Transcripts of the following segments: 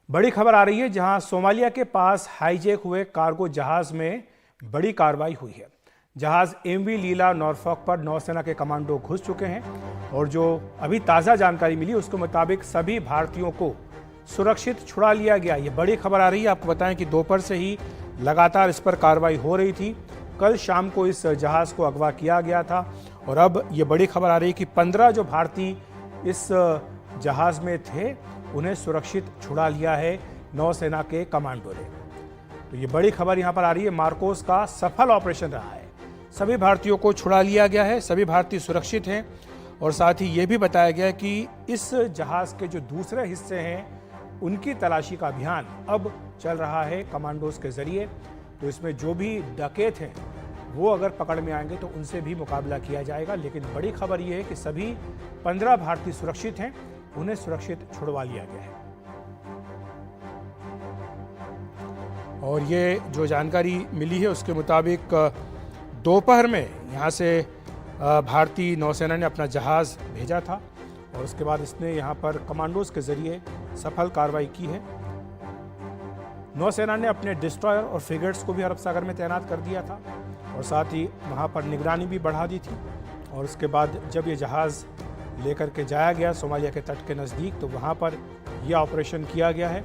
बड़ी खबर आ रही है जहां सोमालिया के पास हाईजैक हुए कार्गो जहाज में बड़ी कार्रवाई हुई है। जहाज एमवी लीला नॉरफॉक पर नौसेना के कमांडो घुस चुके हैं और जो अभी ताज़ा जानकारी मिली उसके मुताबिक सभी भारतीयों को सुरक्षित छुड़ा लिया गया। ये बड़ी खबर आ रही है। आपको बताएं कि दोपहर से ही लगातार इस पर कार्रवाई हो रही थी। कल शाम को इस जहाज को अगवा किया गया था और अब ये बड़ी खबर आ रही है कि 15 जो भारतीय इस जहाज में थे उन्हें सुरक्षित छुड़ा लिया है नौसेना के कमांडो ने। तो ये बड़ी खबर यहां पर आ रही है। मार्कोस का सफल ऑपरेशन रहा है, सभी भारतीयों को छुड़ा लिया गया है, सभी भारतीय सुरक्षित हैं और साथ ही ये भी बताया गया है कि इस जहाज के जो दूसरे हिस्से हैं उनकी तलाशी का अभियान अब चल रहा है कमांडोज के जरिए। तो इसमें जो भी डकैत हैं वो अगर पकड़ में आएंगे तो उनसे भी मुकाबला किया जाएगा। लेकिन बड़ी खबर यह है कि सभी 15 भारतीय सुरक्षित हैं, उन्हें सुरक्षित छुड़वा लिया गया है। और ये जो जानकारी मिली है उसके मुताबिक दोपहर में यहाँ से भारतीय नौसेना ने अपना जहाज़ भेजा था और उसके बाद इसने यहाँ पर कमांडोज के जरिए सफल कार्रवाई की है। नौसेना ने अपने डिस्ट्रॉयर और फ्रिगेट्स को भी अरब सागर में तैनात कर दिया था और साथ ही वहाँ पर निगरानी भी बढ़ा दी थी। और उसके बाद जब ये जहाज़ लेकर के जाया गया सोमालिया के तट के नज़दीक तो वहाँ पर यह ऑपरेशन किया गया है।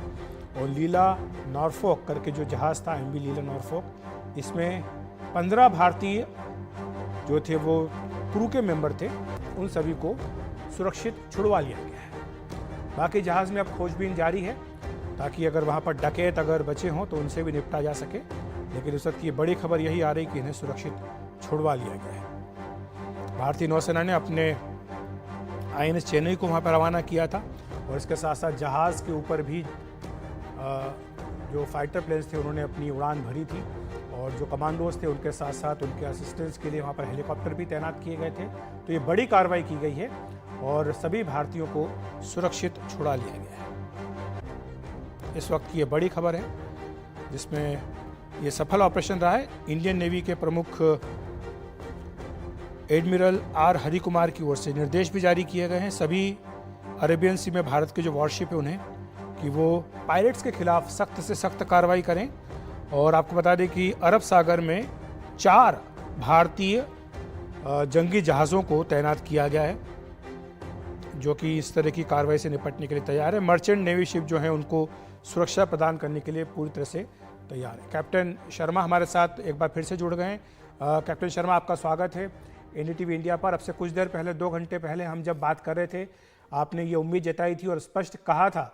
और लीला नॉरफॉक करके जो जहाज़ था एमवी लीला नॉरफॉक, इसमें 15 भारतीय जो थे वो क्रू के मेंबर थे, उन सभी को सुरक्षित छुड़वा लिया गया है। बाकी जहाज़ में अब खोजबीन जारी है ताकि अगर वहाँ पर डकैत अगर बचे हों तो उनसे भी निपटा जा सके। लेकिन उस वक्त की बड़ी खबर यही आ रही कि इन्हें सुरक्षित छुड़वा लिया गया है। भारतीय नौसेना ने अपने INS चेन्नई को वहाँ पर रवाना किया था और इसके साथ साथ जहाज़ के ऊपर भी जो फाइटर प्लेन्स थे उन्होंने अपनी उड़ान भरी थी और जो कमांडोज थे उनके साथ साथ उनके असिस्टेंस के लिए वहाँ पर हेलीकॉप्टर भी तैनात किए गए थे। तो ये बड़ी कार्रवाई की गई है और सभी भारतीयों को सुरक्षित छुड़ा लिया गया है। इस वक्त की ये बड़ी खबर है जिसमें ये सफल ऑपरेशन रहा है। इंडियन नेवी के प्रमुख एडमिरल आर हरि कुमार की ओर से निर्देश भी जारी किए गए हैं सभी अरेबियन सी में भारत के जो वॉरशिप है उन्हें कि वो पायरेट्स के खिलाफ सख्त से सख्त कार्रवाई करें। और आपको बता दें कि अरब सागर में 4 भारतीय जंगी जहाज़ों को तैनात किया गया है जो कि इस तरह की कार्रवाई से निपटने के लिए तैयार है। मर्चेंट नेवी शिप जो है उनको सुरक्षा प्रदान करने के लिए पूरी तरह से तैयार है। कैप्टन शर्मा हमारे साथ एक बार फिर से जुड़ गए हैं। कैप्टन शर्मा, आपका स्वागत है NDTV इंडिया पर। अब से कुछ देर पहले 2 घंटे पहले हम जब बात कर रहे थे आपने ये उम्मीद जताई थी और स्पष्ट कहा था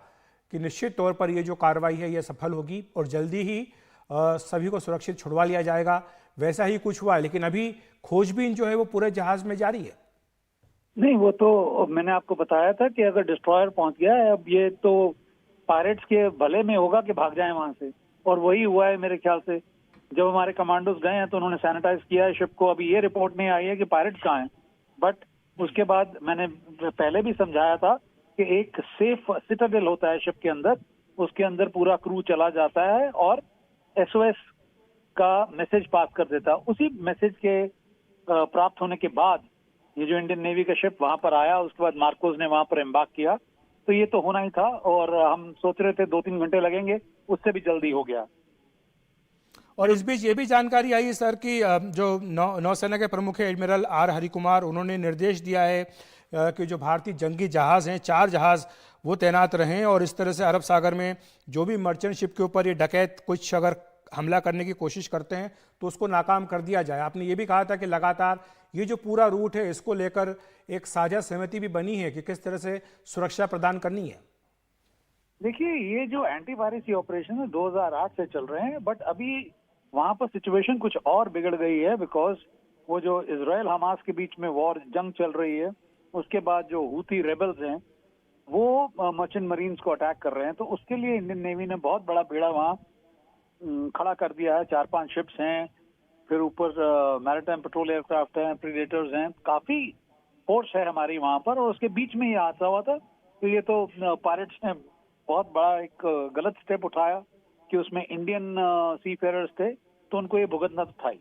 कि निश्चित तौर पर ये जो कार्रवाई है ये सफल होगी और जल्दी ही सभी को सुरक्षित छुड़वा लिया जाएगा। वैसा ही कुछ हुआ, लेकिन अभी खोजबीन जो है वो पूरे जहाज में जारी है। नहीं, वो तो मैंने आपको बताया था कि अगर डिस्ट्रॉयर पहुंच गया है, अब ये तो पायरेट्स के भले में होगा कि भाग जाएं वहां से, और वही हुआ है मेरे ख्याल से। जब हमारे कमांडोज गए हैं तो उन्होंने सैनिटाइज किया है शिप को। अभी ये रिपोर्ट नहीं आई है कि पायरेट्स कहाँ हैं, बट उसके बाद मैंने पहले भी समझाया था कि एक सेफ सिटाडेल होता है शिप के अंदर, उसके अंदर पूरा क्रू चला जाता है और SOS का मैसेज पास कर देता है। उसी मैसेज के प्राप्त होने के बाद ये जो इंडियन नेवी का शिप वहां पर आया, उसके बाद मार्कोस ने वहां पर एम्बार्क किया। तो ये तो होना ही था और हम सोच रहे थे 2-3 घंटे लगेंगे, उससे भी जल्दी हो गया। और इस बीच ये भी जानकारी आई है सर कि जो नौसेना के प्रमुख एडमिरल आर हरि कुमार, उन्होंने निर्देश दिया है कि जो भारतीय जंगी जहाज़ हैं 4 जहाज़ वो तैनात रहें और इस तरह से अरब सागर में जो भी मर्चेंट शिप के ऊपर ये डकैत कुछ अगर हमला करने की कोशिश करते हैं तो उसको नाकाम कर दिया जाए। आपने ये भी कहा था कि लगातार ये जो पूरा रूट है इसको लेकर एक साझा सहमति भी बनी है कि किस तरह से सुरक्षा प्रदान करनी है। देखिए, ये जो एंटी पायरेसी ऑपरेशन है 2008 से चल रहे हैं, बट अभी वहां पर सिचुएशन कुछ और बिगड़ गई है बिकॉज वो जो इजराइल हमास के बीच में वॉर जंग चल रही है, उसके बाद जो हूती रेबल्स हैं वो मर्चेंट मरीन्स को अटैक कर रहे हैं। तो उसके लिए इंडियन नेवी ने बहुत बड़ा बेड़ा वहां खड़ा कर दिया है। 4-5 शिप्स हैं, फिर ऊपर मैरीटाइम पेट्रोल एयरक्राफ्ट हैं, प्रीडेटर्स हैं, काफी फोर्स है हमारी वहां पर। और उसके बीच में ये हादसा हुआ था। तो ये तो पायरेट्स ने बहुत बड़ा एक गलत स्टेप उठाया कि उसमें इंडियन सीफेयरर्स थे तो उनको ये भुगतना था ही।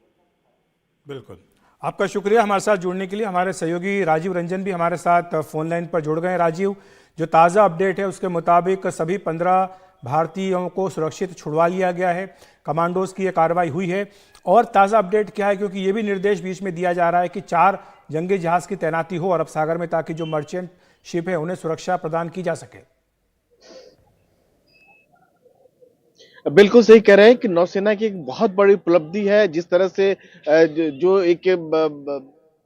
बिल्कुल, आपका शुक्रिया हमारे साथ जुड़ने के लिए। हमारे सहयोगी राजीव रंजन भी हमारे साथ फोन लाइन पर जुड़ गए। राजीव, जो ताज़ा अपडेट है उसके मुताबिक सभी 15 भारतीयों को सुरक्षित छुड़वा लिया गया है। कमांडोज की ये कार्रवाई हुई है। और ताज़ा अपडेट क्या है, क्योंकि ये भी निर्देश बीच में दिया जा रहा है कि 4 जंगी जहाज की तैनाती हो अरब सागर में, ताकि जो मर्चेंट शिप है उन्हें सुरक्षा प्रदान की जा सके। बिल्कुल सही कह रहे हैं कि नौसेना की एक बहुत बड़ी उपलब्धि है। जिस तरह से जो एक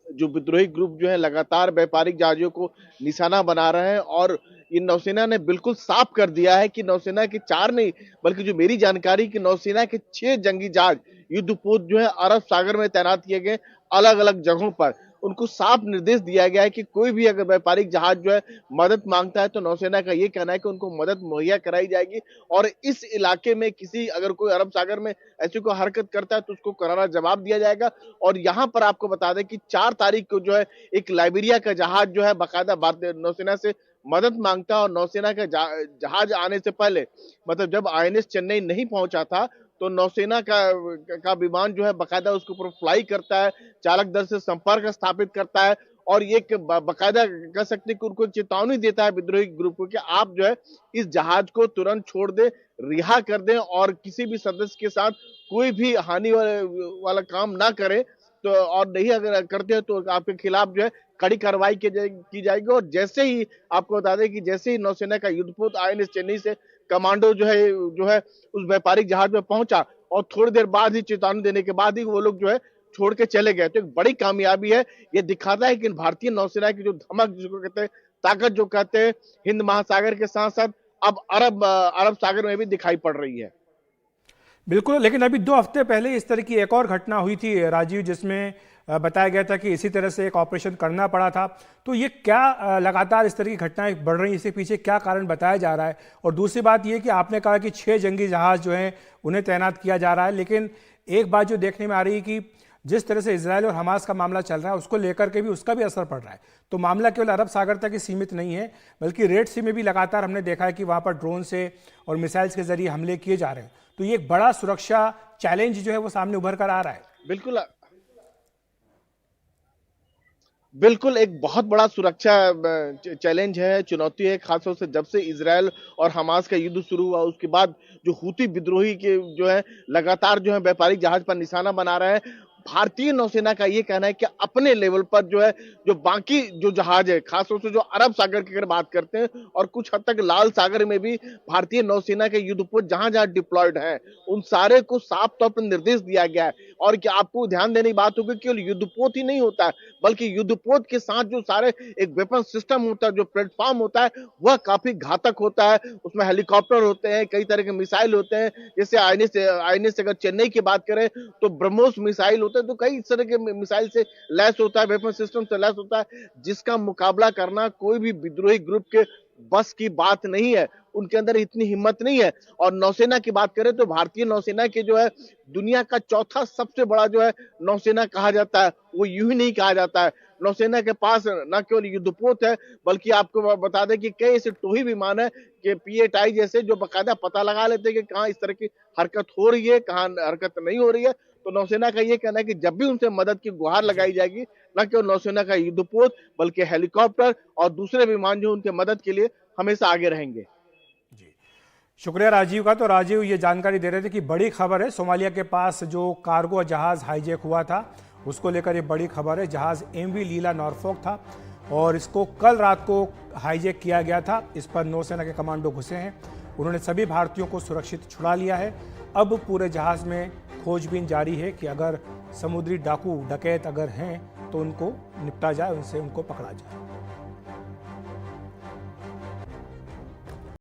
जो विद्रोही ग्रुप जो है लगातार व्यापारिक जहाजों को निशाना बना रहे हैं, और ये नौसेना ने बिल्कुल साफ कर दिया है कि नौसेना के 4 नहीं, बल्कि जो मेरी जानकारी कि नौसेना के 6 जंगी जहाज युद्धपोत जो है अरब सागर में तैनात किए गए अलग अलग जगहों पर। उनको साफ निर्देश दिया गया है कि कोई भी अगर व्यापारिक जहाज जो है मदद मांगता है तो नौसेना का ये कहना है कि उनको मदद मुहैया कराई जाएगी, और इस इलाके में किसी अगर कोई अरब सागर में ऐसी कोई हरकत करता है तो उसको करारा जवाब दिया जाएगा। और यहाँ पर आपको बता दें कि 4 तारीख को जो है एक लाइबेरिया का जहाज जो है बाकायदा भारतीय नौसेना से मदद मांगता है, और नौसेना का जहाज आने से पहले, मतलब जब INS चेन्नई नहीं पहुंचा था, तो नौसेना का विमान जो है बाकायदा उसके ऊपर फ्लाई करता है, चालक दल से संपर्क स्थापित करता है, और ये बाकायदा कह सकते हैं कि उनको चेतावनी देता है विद्रोही ग्रुप को कि आप जो है इस जहाज को तुरंत छोड़ दें, रिहा कर दें, और किसी भी सदस्य के साथ कोई भी हानि वाला काम ना करें। तो और नहीं अगर करते हैं तो आपके खिलाफ जो है कड़ी कार्रवाई की जाएगी। और जैसे ही आपको बता दें कि जैसे ही नौसेना का युद्धपोत INS चेन्नई से कमांडो जो है उस व्यापारिक जहाज में पहुंचा, और थोड़ी देर बाद ही चेतावनी देने के बाद ही वो लोग जो है छोड़ के चले गए। तो एक बड़ी कामयाबी है। ये दिखाता है कि भारतीय नौसेना की जो धमक जिसको कहते हैं, ताकत जो कहते हैं, हिंद महासागर के साथ साथ अब अरब सागर में भी दिखाई पड़ रही है। बिल्कुल, लेकिन अभी 2 हफ्ते पहले इस तरह की एक और घटना हुई थी राजीव, जिसमें बताया गया था कि इसी तरह से एक ऑपरेशन करना पड़ा था। तो ये क्या लगातार इस तरह की घटनाएं बढ़ रही हैं, इसके पीछे क्या कारण बताया जा रहा है? और दूसरी बात ये कि आपने कहा कि 6 जंगी जहाज जो हैं उन्हें तैनात किया जा रहा है, लेकिन एक बात जो देखने में आ रही है कि जिस तरह से इजरायल और हमास का मामला चल रहा है उसको लेकर के भी उसका भी असर पड़ रहा है। तो मामला केवल अरब सागर तक ही सीमित नहीं है, बल्कि रेड सी में भी लगातार हमने देखा है कि वहाँ पर ड्रोन से और मिसाइल्स के जरिए हमले किए जा रहे हैं। तो ये एक बड़ा सुरक्षा चैलेंज जो है वो सामने उभर कर आ रहा है। बिल्कुल एक बहुत बड़ा सुरक्षा चैलेंज है, चुनौती है, खासतौर से जब से इजरायल और हमास का युद्ध शुरू हुआ उसके बाद जो हूती विद्रोही के जो है लगातार जो है व्यापारिक जहाज पर निशाना बना रहे हैं। भारतीय नौसेना का ये कहना है कि अपने लेवल पर जो है जो बाकी जो जहाज है, खासतौर से जो अरब सागर की अगर बात करते हैं और कुछ हद तक लाल सागर में भी भारतीय नौसेना के युद्धपोत जहां जहां डिप्लॉयड हैं, उन सारे को साफ तौर पर निर्देश दिया गया है। और कि आपको ध्यान देने की बात होगी, केवल युद्धपोत ही नहीं होता है, बल्कि युद्धपोत के साथ जो सारे एक वेपन सिस्टम होता है, जो प्लेटफॉर्म होता है, वह काफी घातक होता है। उसमें हेलीकॉप्टर होते हैं, कई तरह के मिसाइल होते हैं, जैसे INS अगर चेन्नई की बात करें तो ब्रह्मोस मिसाइल होते हैं, तो कई तरह के मिसाइल से लैस होता है, वेपन सिस्टम से लैस होता है, जिसका मुकाबला करना कोई भी विद्रोही ग्रुप के बस की बात नहीं है, उनके अंदर इतनी हिम्मत नहीं है। और नौसेना की बात करें तो भारतीय नौसेना के जो है दुनिया का चौथा सबसे बड़ा जो है नौसेना कहा जाता है, वो यूं ही नहीं कहा जाता है। नौसेना के पास न केवल युद्धपोत है, बल्कि आपको बता दें कि कई ऐसे टोही विमान है कि PATI जैसे, जो बाकायदा पता लगा लेते हैं कि कहाँ इस तरह की हरकत हो रही है, कहाँ हरकत नहीं हो रही है। तो नौसेना का ये कहना है कि जब भी उनसे मदद की गुहार लगाई जाएगी, न केवल नौसेना का युद्धपोत बल्कि हेलीकॉप्टर और दूसरे विमान जो उनके मदद के लिए हमेशा आगे रहेंगे। जी, शुक्रिया राजीव का। तो राजीव ये जानकारी दे रहे थे कि बड़ी खबर है, सोमालिया के पास जो कार्गो जहाज हाईजैक हुआ था उसको लेकर ये बड़ी खबर है। जहाज MV लीला नॉरफॉक था और इसको कल रात को हाईजैक किया गया था। इस पर नौसेना के कमांडो घुसे हैं, उन्होंने सभी भारतीयों को सुरक्षित छुड़ा लिया है। अब पूरे जहाज में खोजबीन जारी है कि अगर समुद्री डाकू डकैत अगर हैं तो उनको निपटा जाए, उनको पकड़ा जाए।